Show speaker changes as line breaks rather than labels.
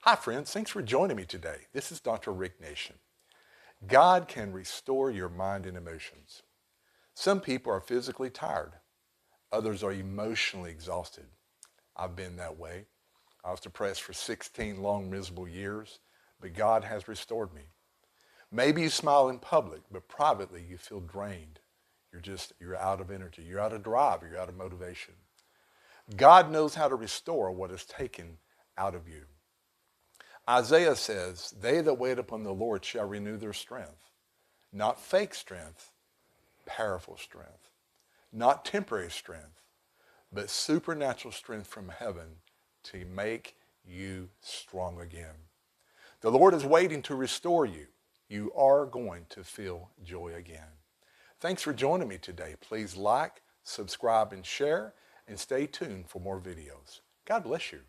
Hi friends, thanks for joining me today. This is Dr. Rick Nation. God can restore your mind and emotions. Some people are physically tired. Others are emotionally exhausted. I've been that way. I was depressed for 16 long, miserable years, but God has restored me. Maybe you smile in public, but privately you feel drained. You're out of energy. You're out of drive. You're out of motivation. God knows how to restore what is taken out of you. Isaiah says, they that wait upon the Lord shall renew their strength. Not fake strength, powerful strength. Not temporary strength, but supernatural strength from heaven to make you strong again. The Lord is waiting to restore you. You are going to feel joy again. Thanks for joining me today. Please like, subscribe, and share, and stay tuned for more videos. God bless you.